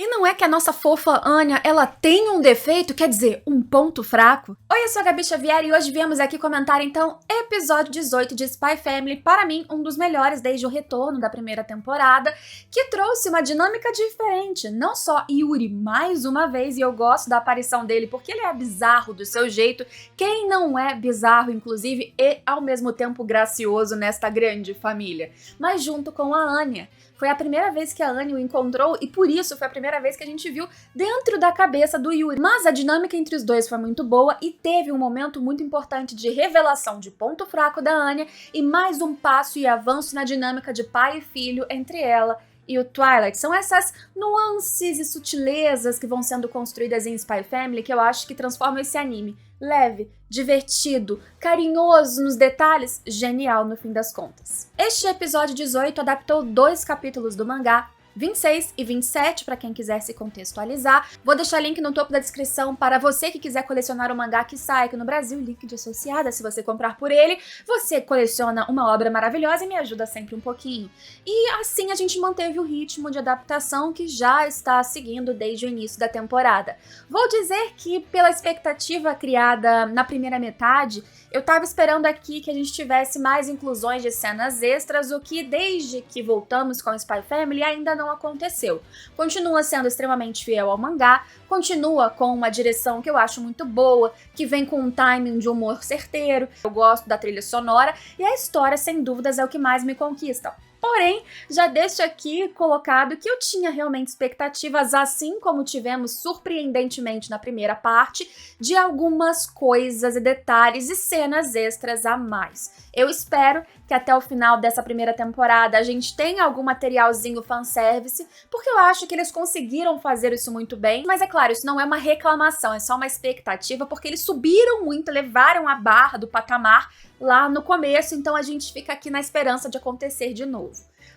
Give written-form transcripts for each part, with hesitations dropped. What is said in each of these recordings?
E não é que a nossa fofa Anya, ela tem um defeito, quer dizer, um ponto fraco? Oi, eu sou a Gabi Xavier e hoje viemos aqui comentar, então, episódio 18 de Spy Family, para mim, um dos melhores desde o retorno da primeira temporada, que trouxe uma dinâmica diferente. Não só Yuri, mais uma vez, e eu gosto da aparição dele, porque ele é bizarro do seu jeito, quem não é bizarro, inclusive, e ao mesmo tempo gracioso nesta grande família, mas junto com a Anya. Foi a primeira vez que a Anya o encontrou e por isso foi a primeira vez que a gente viu dentro da cabeça do Yuri. Mas a dinâmica entre os dois foi muito boa e teve um momento muito importante de revelação de ponto fraco da Anya e mais um passo e avanço na dinâmica de pai e filho entre ela e o Twilight. São essas nuances e sutilezas que vão sendo construídas em Spy Family que eu acho que transformam esse anime leve, divertido, carinhoso nos detalhes, genial no fim das contas. Este episódio 18 adaptou 2 capítulos do mangá, 26 e 27 para quem quiser se contextualizar. Vou deixar link no topo da descrição para você que quiser colecionar o mangá que sai aqui no Brasil, link de associada, se você comprar por ele, você coleciona uma obra maravilhosa e me ajuda sempre um pouquinho. E assim a gente manteve o ritmo de adaptação que já está seguindo desde o início da temporada. Vou dizer que pela expectativa criada na primeira metade, eu tava esperando aqui que a gente tivesse mais inclusões de cenas extras, o que desde que voltamos com o Spy Family ainda não aconteceu. Continua sendo extremamente fiel ao mangá, continua com uma direção que eu acho muito boa, que vem com um timing de humor certeiro, eu gosto da trilha sonora e a história sem dúvidas é o que mais me conquista. Porém, já deixo aqui colocado que eu tinha realmente expectativas, assim como tivemos surpreendentemente na primeira parte, de algumas coisas e detalhes e cenas extras a mais. Eu espero que até o final dessa primeira temporada a gente tenha algum materialzinho fanservice, porque eu acho que eles conseguiram fazer isso muito bem, mas é claro, isso não é uma reclamação, é só uma expectativa, porque eles subiram muito, levaram a barra do patamar lá no começo, então a gente fica aqui na esperança de acontecer de novo.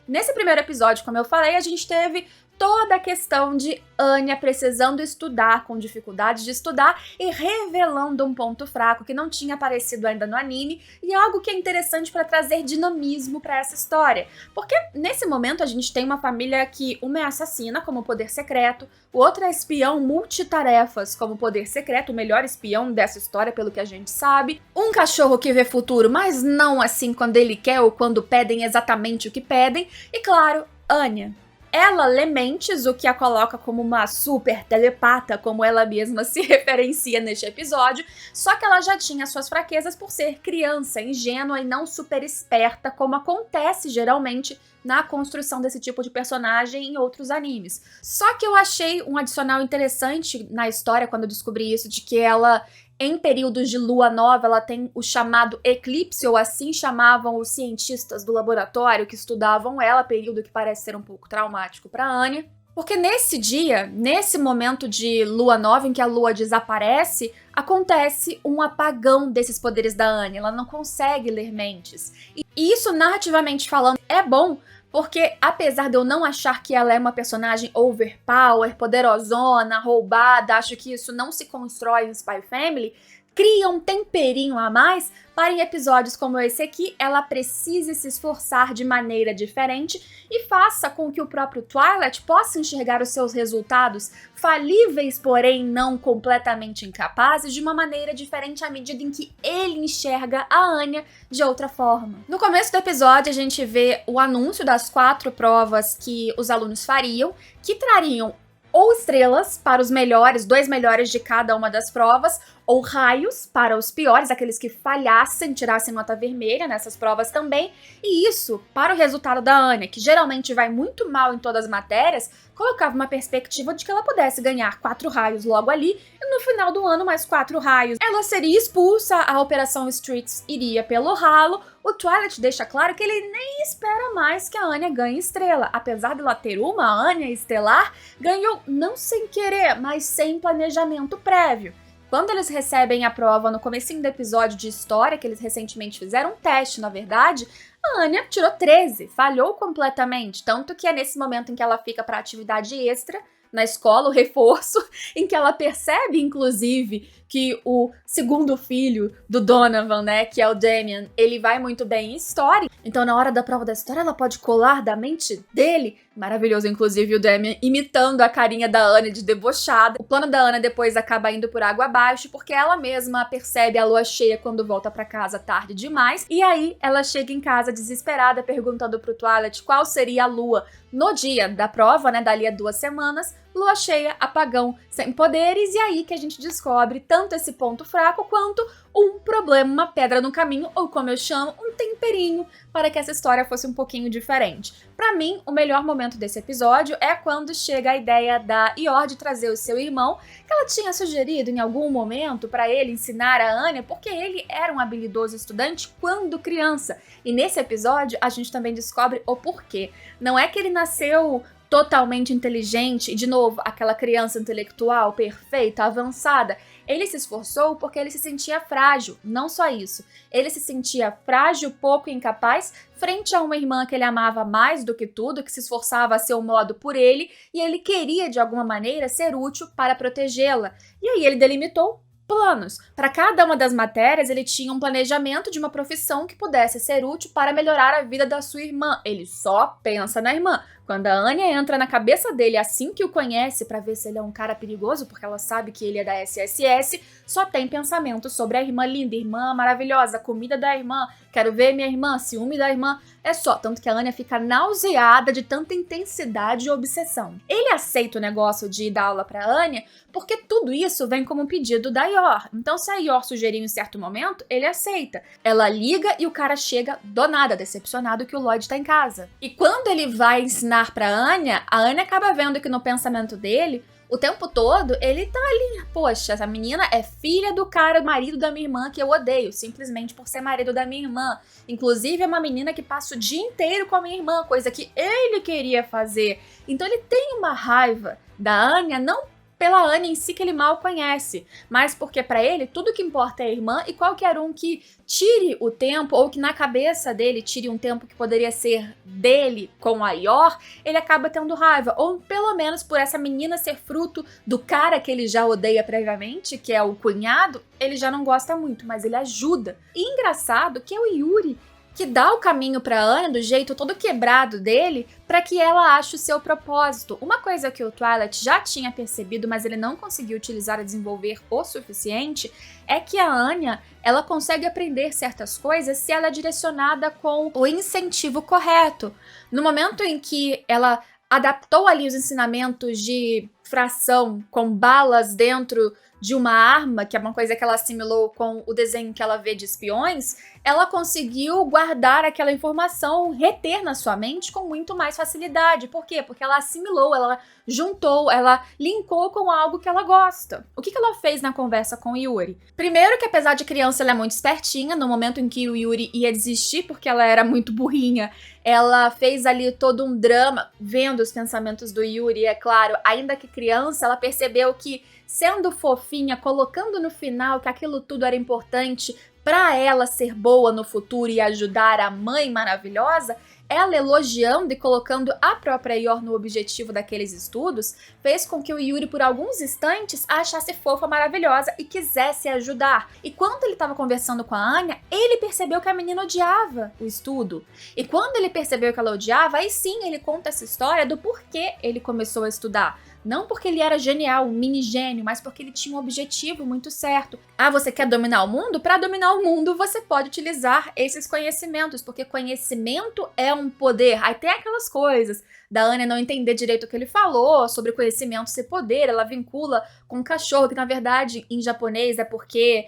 Nesse primeiro episódio, como eu falei, a gente teve toda a questão de Anya precisando estudar, com dificuldade de estudar e revelando um ponto fraco que não tinha aparecido ainda no anime e algo que é interessante para trazer dinamismo para essa história. Porque nesse momento a gente tem uma família que uma é assassina como poder secreto, o outro é espião multitarefas como poder secreto, o melhor espião dessa história pelo que a gente sabe, um cachorro que vê futuro, mas não assim quando ele quer ou quando pedem exatamente o que pedem, e claro, Anya. Ela lê mentes, o que a coloca como uma super telepata, como ela mesma se referencia neste episódio, só que ela já tinha suas fraquezas por ser criança, ingênua e não super esperta, como acontece geralmente na construção desse tipo de personagem em outros animes. Só que eu achei um adicional interessante na história quando eu descobri isso, de que ela, em períodos de lua nova, ela tem o chamado eclipse, ou assim chamavam os cientistas do laboratório que estudavam ela, período que parece ser um pouco traumático para Anya. Porque nesse dia, nesse momento de lua nova em que a lua desaparece, acontece um apagão desses poderes da Anya, ela não consegue ler mentes. E isso, narrativamente falando, é bom, porque apesar de eu não achar que ela é uma personagem overpower, poderosona, roubada, acho que isso não se constrói em Spy Family, cria um temperinho a mais para em episódios como esse aqui, ela precise se esforçar de maneira diferente e faça com que o próprio Twilight possa enxergar os seus resultados falíveis, porém não completamente incapazes, de uma maneira diferente à medida em que ele enxerga a Anya de outra forma. No começo do episódio, a gente vê o anúncio das 4 provas que os alunos fariam, que trariam ou estrelas para os melhores, 2 melhores de cada uma das provas, ou raios para os piores, aqueles que falhassem, tirassem nota vermelha nessas provas também, e isso, para o resultado da Anya, que geralmente vai muito mal em todas as matérias, colocava uma perspectiva de que ela pudesse ganhar 4 raios logo ali, e no final do ano mais 4 raios. Ela seria expulsa, a Operação Streets iria pelo ralo, o Twilight deixa claro que ele nem espera mais que a Anya ganhe estrela, apesar dela ter uma Anya estelar, ganhou não sem querer, mas sem planejamento prévio. Quando eles recebem a prova no comecinho do episódio de história, que eles recentemente fizeram um teste, na verdade, a Anya tirou 13, falhou completamente, tanto que é nesse momento em que ela fica para atividade extra na escola, o reforço, em que ela percebe, inclusive, que o segundo filho do Donovan, né, que é o Damian, ele vai muito bem em história. Então, na hora da prova da história, ela pode colar da mente dele Maravilhoso, inclusive, o Damian imitando a carinha da Anya de debochada. O plano da Anya depois acaba indo por água abaixo, porque ela mesma percebe a lua cheia quando volta pra casa tarde demais. E aí, ela chega em casa desesperada, perguntando pro Twilight qual seria a lua no dia da prova, né, dali a 2 semanas. Lua cheia, apagão, sem poderes, e aí que a gente descobre tanto esse ponto fraco quanto um problema, uma pedra no caminho, ou como eu chamo, um temperinho, para que essa história fosse um pouquinho diferente. Pra mim, o melhor momento desse episódio é quando chega a ideia da Ior de trazer o seu irmão, que ela tinha sugerido em algum momento para ele ensinar a Anya, porque ele era um habilidoso estudante quando criança. E nesse episódio, a gente também descobre o porquê. Não é que ele nasceu totalmente inteligente e, de novo, aquela criança intelectual perfeita, avançada. Ele se esforçou porque ele se sentia frágil, não só isso. Ele se sentia frágil, pouco incapaz, frente a uma irmã que ele amava mais do que tudo, que se esforçava a seu modo por ele, e ele queria, de alguma maneira, ser útil para protegê-la. E aí ele delimitou planos. Para cada uma das matérias, ele tinha um planejamento de uma profissão que pudesse ser útil para melhorar a vida da sua irmã. Ele só pensa na irmã. Quando a Anya entra na cabeça dele assim que o conhece para ver se ele é um cara perigoso, porque ela sabe que ele é da SSS, só tem pensamento sobre a irmã linda, irmã maravilhosa, comida da irmã, quero ver minha irmã, ciúme da irmã, é só. Tanto que a Anya fica nauseada de tanta intensidade e obsessão. Ele aceita o negócio de dar aula pra Anya porque tudo isso vem como um pedido da Ior. Então se a Ior sugerir em um certo momento, ele aceita. Ela liga e o cara chega do nada, decepcionado que o Lloyd tá em casa. E quando ele vai ensinar pra Anya, a Anya acaba vendo que no pensamento dele, o tempo todo, ele tá ali, poxa, essa menina é filha do cara, marido da minha irmã, que eu odeio, simplesmente por ser marido da minha irmã. Inclusive, é uma menina que passa o dia inteiro com a minha irmã, coisa que ele queria fazer. Então ele tem uma raiva da Anya, não pela Anya em si que ele mal conhece, mas porque pra ele tudo que importa é a irmã e qualquer um que tire o tempo ou que na cabeça dele tire um tempo que poderia ser dele com a Ior, ele acaba tendo raiva, ou pelo menos por essa menina ser fruto do cara que ele já odeia previamente, que é o cunhado, ele já não gosta muito, mas ele ajuda. E engraçado que é o Yuri que dá o caminho pra Anya do jeito todo quebrado dele para que ela ache o seu propósito. Uma coisa que o Twilight já tinha percebido, mas ele não conseguiu utilizar e desenvolver o suficiente, é que a Anya, ela consegue aprender certas coisas se ela é direcionada com o incentivo correto. No momento em que ela adaptou ali os ensinamentos de fração com balas dentro de uma arma, que é uma coisa que ela assimilou com o desenho que ela vê de espiões, ela conseguiu guardar aquela informação, reter na sua mente com muito mais facilidade. Por quê? Porque ela assimilou, ela juntou, ela linkou com algo que ela gosta. O que ela fez na conversa com o Yuri? Primeiro que apesar de criança ela é muito espertinha, no momento em que o Yuri ia desistir porque ela era muito burrinha, ela fez ali todo um drama, vendo os pensamentos do Yuri, é claro, ainda que criança, ela percebeu que sendo fofinha, colocando no final que aquilo tudo era importante para ela ser boa no futuro e ajudar a mãe maravilhosa, ela elogiando e colocando a própria Ior no objetivo daqueles estudos, fez com que o Yuri por alguns instantes a achasse fofa, maravilhosa e quisesse ajudar. E quando ele estava conversando com a Anya, ele percebeu que a menina odiava o estudo. E quando ele percebeu que ela odiava, aí sim ele conta essa história do porquê ele começou a estudar. Não porque ele era genial, um mini gênio, mas porque ele tinha um objetivo muito certo. Ah, você quer dominar o mundo? Para dominar o mundo, você pode utilizar esses conhecimentos, porque conhecimento é um poder. Aí tem aquelas coisas da Anya não entender direito o que ele falou sobre conhecimento ser poder, ela vincula com um cachorro, que na verdade em japonês é porque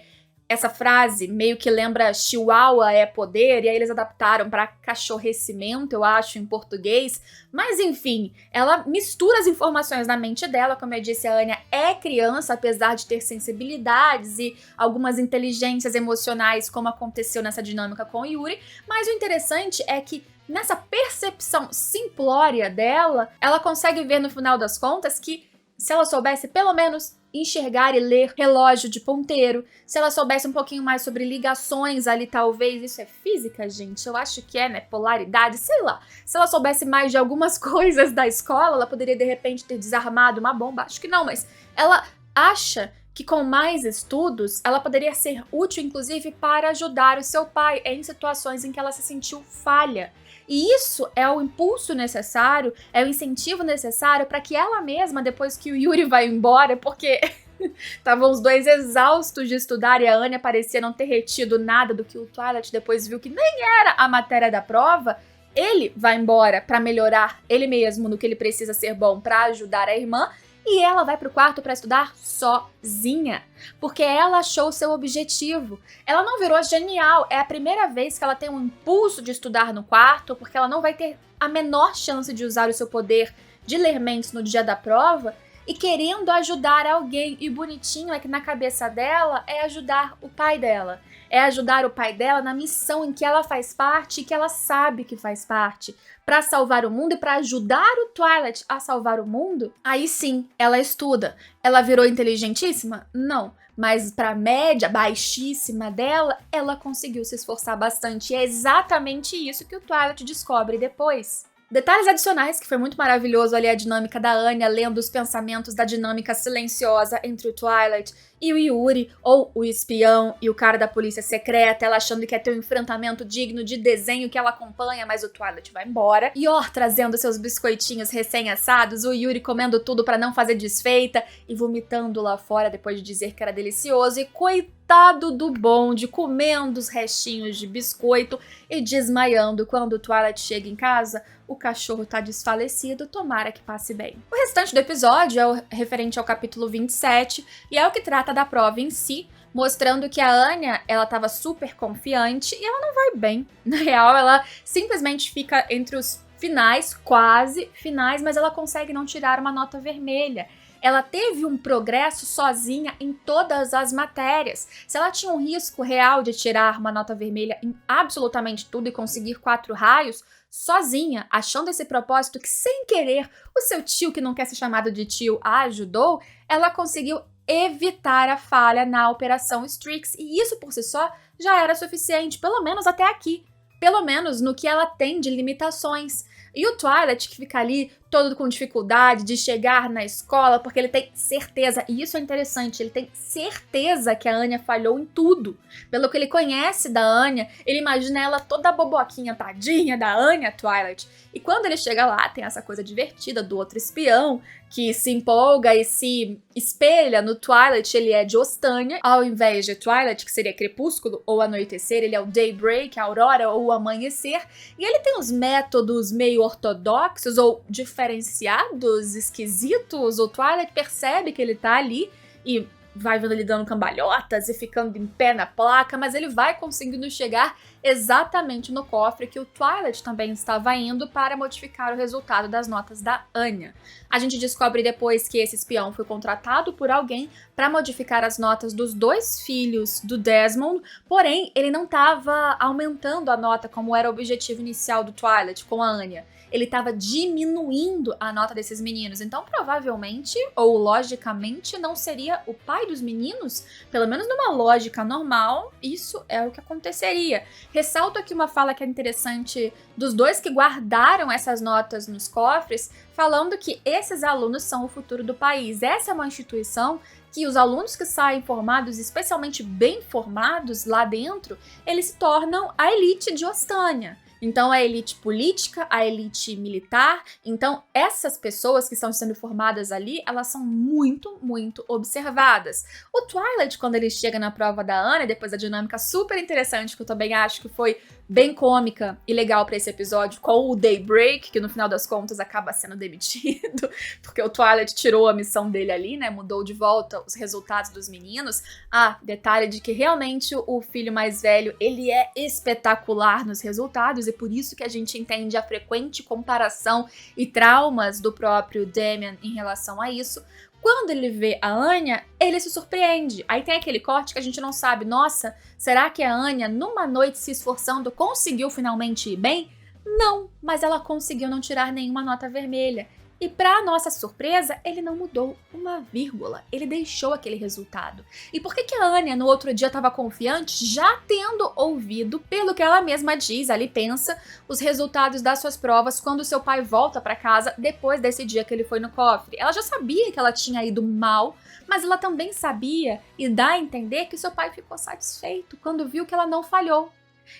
essa frase meio que lembra chihuahua é poder, e aí eles adaptaram para cachorrecimento, eu acho, em português. Mas enfim, ela mistura as informações na mente dela, como eu disse, a Anya é criança, apesar de ter sensibilidades e algumas inteligências emocionais, como aconteceu nessa dinâmica com o Yuri. Mas o interessante é que nessa percepção simplória dela, ela consegue ver no final das contas que se ela soubesse pelo menos enxergar e ler relógio de ponteiro, se ela soubesse um pouquinho mais sobre ligações ali, talvez, isso é física, gente? Eu acho que é, né? Polaridade, sei lá. Se ela soubesse mais de algumas coisas da escola, ela poderia de repente ter desarmado uma bomba, acho que não, mas ela acha que com mais estudos, ela poderia ser útil, inclusive, para ajudar o seu pai em situações em que ela se sentiu falha. E isso é o impulso necessário, é o incentivo necessário para que ela mesma, depois que o Yuri vai embora, porque estavam os dois exaustos de estudar e a Anya parecia não ter retido nada do que o Twilight depois viu que nem era a matéria da prova, ele vai embora para melhorar ele mesmo no que ele precisa ser bom para ajudar a irmã, e ela vai pro quarto para estudar sozinha, porque ela achou o seu objetivo. Ela não virou genial, é a primeira vez que ela tem um impulso de estudar no quarto, porque ela não vai ter a menor chance de usar o seu poder de ler mentes no dia da prova, e querendo ajudar alguém. E bonitinho é que na cabeça dela é ajudar o pai dela. É ajudar o pai dela na missão em que ela faz parte e que ela sabe que faz parte. Para salvar o mundo e para ajudar o Twilight a salvar o mundo, aí sim, ela estuda. Ela virou inteligentíssima? Não. Mas para a média baixíssima dela, ela conseguiu se esforçar bastante. E é exatamente isso que o Twilight descobre depois. Detalhes adicionais, que foi muito maravilhoso ali a dinâmica da Anya lendo os pensamentos da dinâmica silenciosa entre o Twilight e o Yuri, ou o espião e o cara da polícia secreta, ela achando que ia ter um enfrentamento digno de desenho que ela acompanha, mas o Twilight vai embora. Yor trazendo seus biscoitinhos recém-assados, o Yuri comendo tudo pra não fazer desfeita e vomitando lá fora depois de dizer que era delicioso, e coitado do bonde comendo os restinhos de biscoito e desmaiando quando o Twilight chega em casa. O cachorro tá desfalecido, tomara que passe bem. O restante do episódio é o referente ao capítulo 27 e é o que trata da prova em si, mostrando que a Anya, ela tava super confiante e ela não vai bem. Na real, ela simplesmente fica entre os finais, quase finais, mas ela consegue não tirar uma nota vermelha. Ela teve um progresso sozinha em todas as matérias. Se ela tinha um risco real de tirar uma nota vermelha em absolutamente tudo e conseguir 4 raios, sozinha, achando esse propósito que, sem querer, o seu tio, que não quer ser chamado de tio, a ajudou, ela conseguiu evitar a falha na Operação Strix. E isso, por si só, já era suficiente, pelo menos até aqui. Pelo menos no que ela tem de limitações. E o Twilight, que fica ali todo com dificuldade de chegar na escola, porque ele tem certeza, e isso é interessante, ele tem certeza que a Anya falhou em tudo. Pelo que ele conhece da Anya, ele imagina ela toda boboquinha, tadinha da Anya, Twilight. E quando ele chega lá, tem essa coisa divertida do outro espião, que se empolga e se espelha no Twilight, ele é de Ostânia, ao invés de Twilight, que seria crepúsculo ou anoitecer, ele é o daybreak, a aurora ou o amanhecer, e ele tem uns métodos meio ortodoxos ou diferenciados, esquisitos. O Twilight percebe que ele tá ali e vai vendo ele dando cambalhotas e ficando em pé na placa, mas ele vai conseguindo chegar exatamente no cofre que o Twilight também estava indo para modificar o resultado das notas da Anya. A gente descobre depois que esse espião foi contratado por alguém para modificar as notas dos 2 filhos do Desmond, porém ele não estava aumentando a nota como era o objetivo inicial do Twilight com a Anya. Ele estava diminuindo a nota desses meninos, então provavelmente, ou logicamente, não seria o pai dos meninos? Pelo menos numa lógica normal, isso é o que aconteceria. Ressalto aqui uma fala que é interessante dos 2 que guardaram essas notas nos cofres, falando que esses alunos são o futuro do país. Essa é uma instituição que os alunos que saem formados, especialmente bem formados lá dentro, eles se tornam a elite de Ostânia. Então, a elite política, a elite militar. Então, essas pessoas que estão sendo formadas ali, elas são muito, muito observadas. O Twilight, quando ele chega na prova da Anya, depois da dinâmica super interessante, que eu também acho que foi bem cômica e legal pra esse episódio, com o Daybreak, que no final das contas acaba sendo demitido, porque o Twilight tirou a missão dele ali, né, mudou de volta os resultados dos meninos. Ah, detalhe de que realmente o filho mais velho, ele é espetacular nos resultados, e por isso que a gente entende a frequente comparação e traumas do próprio Damian em relação a isso. Quando ele vê a Anya, ele se surpreende. Aí tem aquele corte que a gente não sabe. Nossa, será que a Anya, numa noite se esforçando, conseguiu finalmente ir bem? Não, mas ela conseguiu não tirar nenhuma nota vermelha. E para nossa surpresa, ele não mudou uma vírgula, ele deixou aquele resultado. E por que a Anya no outro dia estava confiante, já tendo ouvido, pelo que ela mesma diz, ali pensa, os resultados das suas provas quando seu pai volta para casa depois desse dia que ele foi no cofre? Ela já sabia que ela tinha ido mal, mas ela também sabia e dá a entender que seu pai ficou satisfeito quando viu que ela não falhou.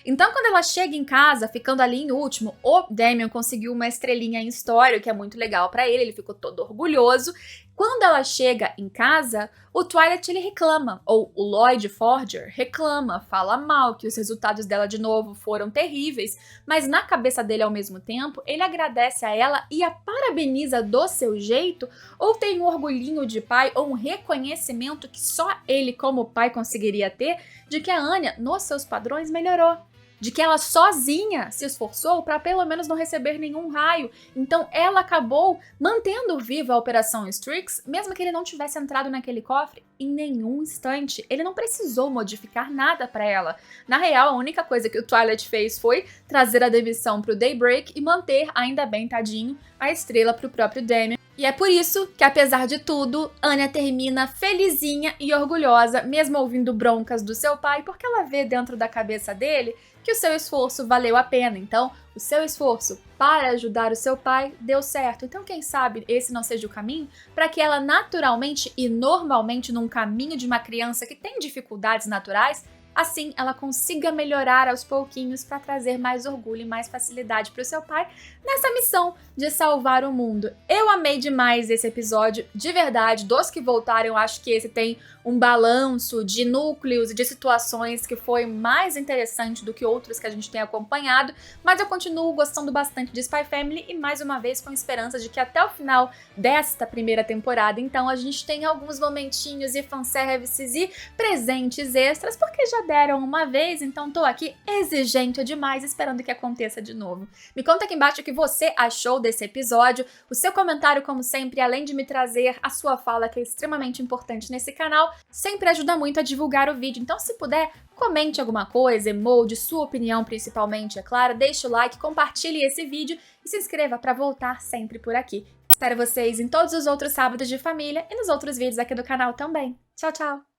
Então, quando ela chega em casa, ficando ali em último, o Damian conseguiu uma estrelinha em história, que é muito legal pra ele ficou todo orgulhoso. Quando ela chega em casa, o Twilight ele reclama, ou o Lloyd Forger reclama, fala mal, que os resultados dela de novo foram terríveis, mas na cabeça dele ao mesmo tempo, ele agradece a ela e a parabeniza do seu jeito, ou tem um orgulhinho de pai, ou um reconhecimento que só ele como pai conseguiria ter, de que a Anya, nos seus padrões, melhorou. De que ela sozinha se esforçou para pelo menos não receber nenhum raio. Então ela acabou mantendo viva a Operação Strix, mesmo que ele não tivesse entrado naquele cofre em nenhum instante. Ele não precisou modificar nada para ela. Na real, a única coisa que o Twilight fez foi trazer a demissão pro Daybreak e manter, ainda bem tadinho, a estrela pro próprio Damian. E é por isso que, apesar de tudo, Anya termina felizinha e orgulhosa, mesmo ouvindo broncas do seu pai, porque ela vê dentro da cabeça dele que o seu esforço valeu a pena. Então, o seu esforço para ajudar o seu pai deu certo. Então, quem sabe esse não seja o caminho para que ela naturalmente e normalmente num caminho de uma criança que tem dificuldades naturais, assim ela consiga melhorar aos pouquinhos para trazer mais orgulho e mais facilidade para o seu pai nessa missão de salvar o mundo. Eu amei demais esse episódio, de verdade. Dos que voltaram, eu acho que esse tem um balanço de núcleos e de situações que foi mais interessante do que outros que a gente tem acompanhado, mas eu continuo gostando bastante de Spy Family e mais uma vez com esperança de que até o final desta primeira temporada, então, a gente tem alguns momentinhos e fanservices e presentes extras, porque já deram uma vez, então tô aqui exigente demais, esperando que aconteça de novo. Me conta aqui embaixo o que você achou desse episódio, o seu comentário, como sempre, além de me trazer a sua fala, que é extremamente importante nesse canal, sempre ajuda muito a divulgar o vídeo. Então, se puder, comente alguma coisa, emoji, sua opinião principalmente, é claro, deixe o like, compartilhe esse vídeo e se inscreva para voltar sempre por aqui. Espero vocês em todos os outros sábados de família e nos outros vídeos aqui do canal também. Tchau, tchau!